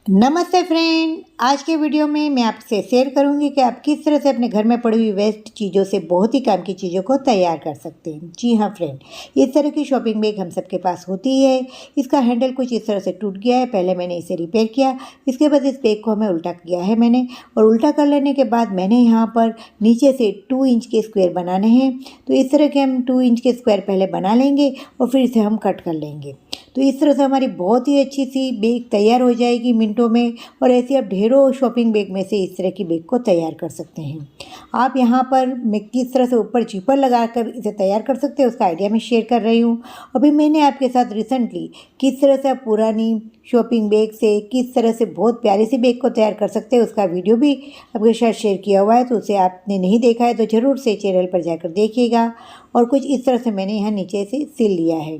नमस्ते फ्रेंड। आज के वीडियो में मैं आपसे शेयर करूंगी कि आप किस तरह से अपने घर में पड़ी हुई वेस्ट चीज़ों से बहुत ही काम की चीज़ों को तैयार कर सकते हैं। जी हाँ फ्रेंड, इस तरह की शॉपिंग बैग हम सबके पास होती है। इसका हैंडल कुछ इस तरह से टूट गया है, पहले मैंने इसे रिपेयर किया। इसके बाद इस बैग को हमें उल्टा किया है मैंने, और उल्टा कर लेने के बाद मैंने यहाँ पर नीचे से 2 इंच के स्क्वायर बनाने हैं। तो इस तरह के हम 2 इंच के स्क्वायर पहले बना लेंगे और फिर इसे हम कट कर लेंगे। तो इस तरह से हमारी बहुत ही अच्छी सी बैग तैयार हो जाएगी मिनटों में। और ऐसे आप ढेरों शॉपिंग बैग में से इस तरह की बैग को तैयार कर सकते हैं। आप यहाँ पर मैं किस तरह से ऊपर जिपर लगाकर इसे तैयार कर सकते हैं उसका आइडिया मैं शेयर कर रही हूँ। अभी मैंने आपके साथ रिसेंटली किस तरह से आप पुरानी शॉपिंग बैग से किस तरह से बहुत प्यारी सी बैग को तैयार कर सकते हैं उसका वीडियो भी आपके साथ शेयर किया हुआ है। तो उसे आपने नहीं देखा है तो ज़रूर से चैनल पर जाकर देखिएगा। और कुछ इस तरह से मैंने यहाँ नीचे से सिल लिया है।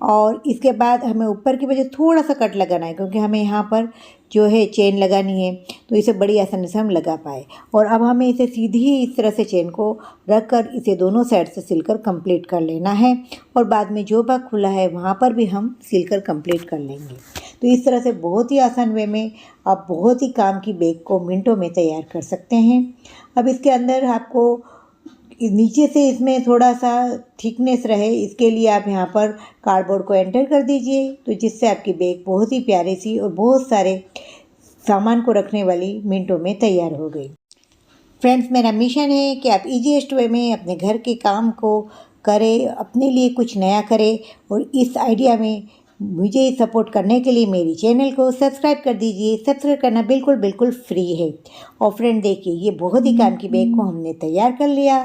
और इसके बाद हमें ऊपर की वजह थोड़ा सा कट लगाना है, क्योंकि हमें यहाँ पर जो है चेन लगानी है, तो इसे बड़ी आसानी से हम लगा पाए। और अब हमें इसे सीधी ही इस तरह से चेन को रख कर इसे दोनों साइड से सिलकर कंप्लीट कर लेना है। और बाद में जो भाग खुला है वहाँ पर भी हम सिलकर कंप्लीट कर लेंगे। तो इस तरह से बहुत ही आसान वे में आप बहुत ही काम की बैग को मिनटों में तैयार कर सकते हैं। अब इसके अंदर आपको नीचे से इसमें थोड़ा सा थिकनेस रहे, इसके लिए आप यहाँ पर कार्डबोर्ड को एंटर कर दीजिए, तो जिससे आपकी बैग बहुत ही प्यारी सी और बहुत सारे सामान को रखने वाली मिनटों में तैयार हो गई। फ्रेंड्स, मेरा मिशन है कि आप ईजीएस्ट वे में अपने घर के काम को करें, अपने लिए कुछ नया करें। और इस आइडिया में मुझे सपोर्ट करने के लिए मेरी चैनल को सब्सक्राइब कर दीजिए। सब्सक्राइब करना बिल्कुल फ्री है। और फ्रेंड देखिए, ये बहुत ही काम की बैग को हमने तैयार कर लिया।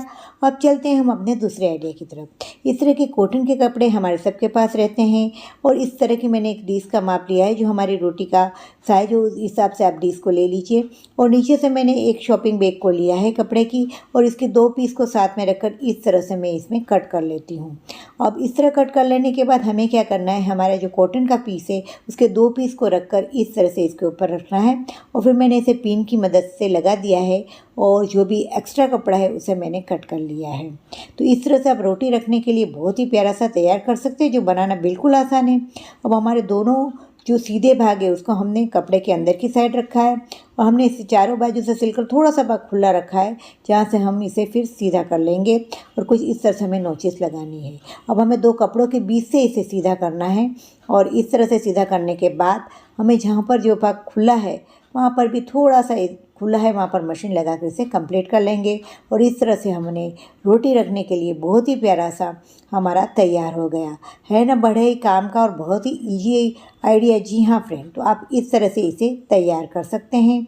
अब चलते हैं हम अपने दूसरे आइडिया की तरफ। इस तरह के कॉटन के कपड़े हमारे सबके पास रहते हैं। और इस तरह की मैंने एक डिश का माप लिया है, जो हमारी रोटी का साइज हो उस हिसाब से आप डिश को ले लीजिए। और नीचे से मैंने एक शॉपिंग बैग को लिया है कपड़े की, और इसके 2 पीस को साथ में रखकर इस तरह से मैं इसमें कट कर लेती हूँ। अब इस तरह कट कर लेने के बाद हमें क्या करना है, हमारा जो कॉटन का पीस है उसके 2 पीस को रखकर इस तरह से इसके ऊपर रखना है। और फिर मैंने इसे पिन की मदद से लगा दिया है, और जो भी एक्स्ट्रा कपड़ा है उसे मैंने कट कर लिया है। तो इस तरह से आप रोटी रखने के लिए बहुत ही प्यारा सा तैयार कर सकते हैं, जो बनाना बिल्कुल आसान है। अब हमारे दोनों जो सीधे भाग है उसको हमने कपड़े के अंदर की साइड रखा है, और हमने इसे चारों बाजू से सिलकर थोड़ा सा भाग खुला रखा है, जहाँ से हम इसे फिर सीधा कर लेंगे। और कुछ इस तरह से हमें नोचेस लगानी है। अब हमें 2 कपड़ों के बीच से इसे सीधा करना है। और इस तरह से सीधा करने के बाद हमें जहाँ पर जो भाग खुला है वहाँ पर भी थोड़ा सा खुला है, वहाँ पर मशीन लगा कर इसे कंप्लीट कर लेंगे। और इस तरह से हमने रोटी रखने के लिए बहुत ही प्यारा सा हमारा तैयार हो गया है ना। बड़े ही काम का और बहुत ही इजी आइडिया। जी हाँ फ्रेंड, तो आप इस तरह से इसे तैयार कर सकते हैं।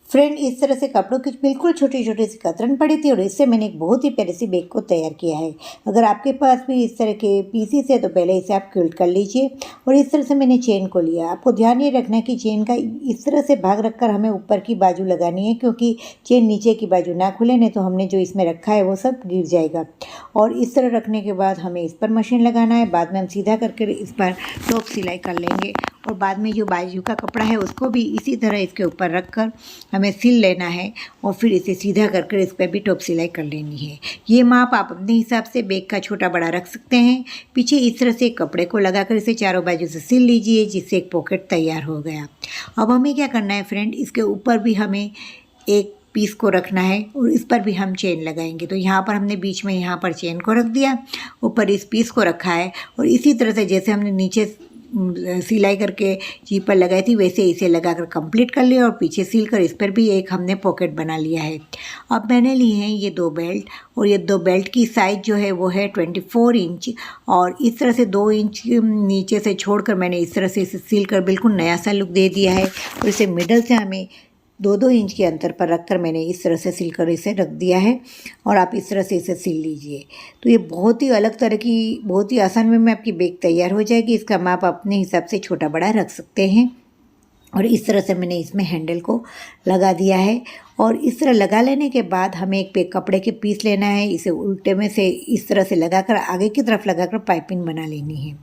फ्रेंड, इस तरह से कपड़ों की बिल्कुल छोटी छोटी सी कतरन पड़ी थी, और इससे मैंने एक बहुत ही प्यारी सी बैग को तैयार किया है। अगर आपके पास भी इस तरह के पीसीस है तो पहले इसे आप क्विल्ट कर लीजिए। और इस तरह से मैंने चेन को लिया। आपको ध्यान ये रखना है कि चेन का इस तरह से भाग रखकर हमें ऊपर की बाजू लगानी है, क्योंकि चेन नीचे की बाजू ना खुले, नहीं तो हमने जो इसमें रखा है वो सब गिर जाएगा। और इस तरह रखने के बाद हमें इस पर मशीन लगाना है। बाद में हम सीधा करके इस पर टॉप सिलाई कर लेंगे। और बाद में जो बाजू का कपड़ा है उसको भी इसी तरह इसके ऊपर रख कर हमें सिल लेना है। और फिर इसे सीधा कर इस पर भी टॉप सिलाई कर लेनी है। ये माप आप अपने हिसाब से बैग का छोटा बड़ा रख सकते हैं। पीछे इस तरह से कपड़े को लगाकर इसे चारों बाजू से सिल लीजिए, जिससे एक पॉकेट तैयार हो गया। अब हमें क्या करना है फ्रेंड, इसके ऊपर भी हमें एक पीस को रखना है, और इस पर भी हम चेन लगाएंगे। तो यहाँ पर हमने बीच में यहाँ पर चेन को रख दिया, ऊपर इस पीस को रखा है। और इसी तरह से जैसे हमने नीचे सिलाई करके जी पर लगाई थी, वैसे इसे लगाकर कंप्लीट कर लिया। और पीछे सिल कर इस पर भी एक हमने पॉकेट बना लिया है। अब मैंने लिए हैं ये 2 बेल्ट, और ये 2 बेल्ट की साइज़ जो है वो है 24 इंच। और इस तरह से 2 इंच नीचे से छोड़कर मैंने इस तरह से इसे सिल कर बिल्कुल नया सा लुक दे दिया है। और इसे मिडल से हमें 2-2 इंच के अंतर पर रखकर मैंने इस तरह से सिल कर इसे रख दिया है। और आप इस तरह से इसे सिल लीजिए। तो ये बहुत ही अलग तरह की, बहुत ही आसान वे में आपकी बैग तैयार हो जाएगी। इसका माप अपने हिसाब से छोटा बड़ा रख सकते हैं। और इस तरह से मैंने इसमें हैंडल को लगा दिया है। और इस तरह लगा लेने के बाद हमें एक पे कपड़े के पीस लेना है, इसे उल्टे में से इस तरह से लगाकर आगे की तरफ लगाकर पाइपिंग बना लेनी है।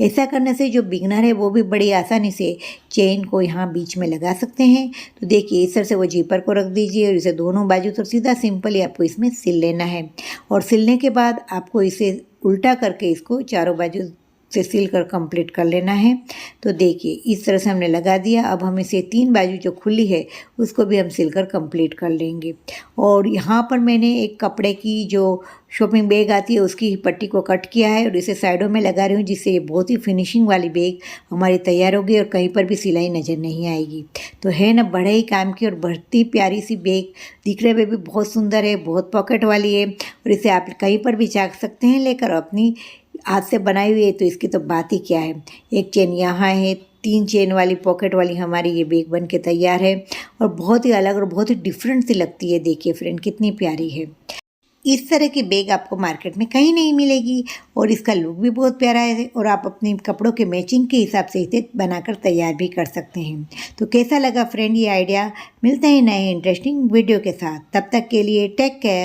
ऐसा करने से जो बिगनर है वो भी बड़ी आसानी से चेन को यहाँ बीच में लगा सकते हैं। तो देखिए, इस तरह से वो जीपर को रख दीजिए, और इसे दोनों बाजू तो सीधा सिंपल ही आपको इसमें सिल लेना है। और सिलने के बाद आपको इसे उल्टा करके इसको चारों बाजू से सिल कर कंप्लीट कर लेना है। तो देखिए इस तरह से हमने लगा दिया। अब हम इसे 3 बाजू जो खुली है उसको भी हम सिल कर कंप्लीट कर लेंगे। और यहाँ पर मैंने एक कपड़े की जो शॉपिंग बैग आती है उसकी पट्टी को कट किया है और इसे साइडों में लगा रही हूँ, जिससे ये बहुत ही फिनिशिंग वाली बैग हमारी तैयार होगी और कहीं पर भी सिलाई नज़र नहीं आएगी। तो है ना बड़े ही काम की और बढ़ती प्यारी सी बैग, दिखने में भी बहुत सुंदर है, बहुत पॉकेट वाली है और इसे आप कहीं पर भी जा सकते हैं लेकर। अपनी हाथ से बनाई हुई है तो इसकी तो बात ही क्या है। एक चेन यहाँ है, 3 चेन वाली पॉकेट वाली हमारी ये बैग बन के तैयार है और बहुत ही अलग और बहुत ही डिफरेंट सी लगती है। देखिए फ्रेंड कितनी प्यारी है। इस तरह की बैग आपको मार्केट में कहीं नहीं मिलेगी और इसका लुक भी बहुत प्यारा है और आप अपने कपड़ों के मैचिंग के हिसाब से इसे बनाकर तैयार भी कर सकते हैं। तो कैसा लगा फ्रेंड ये आइडिया? मिलते हैं नए इंटरेस्टिंग वीडियो के साथ, तब तक के लिए टेक केयर।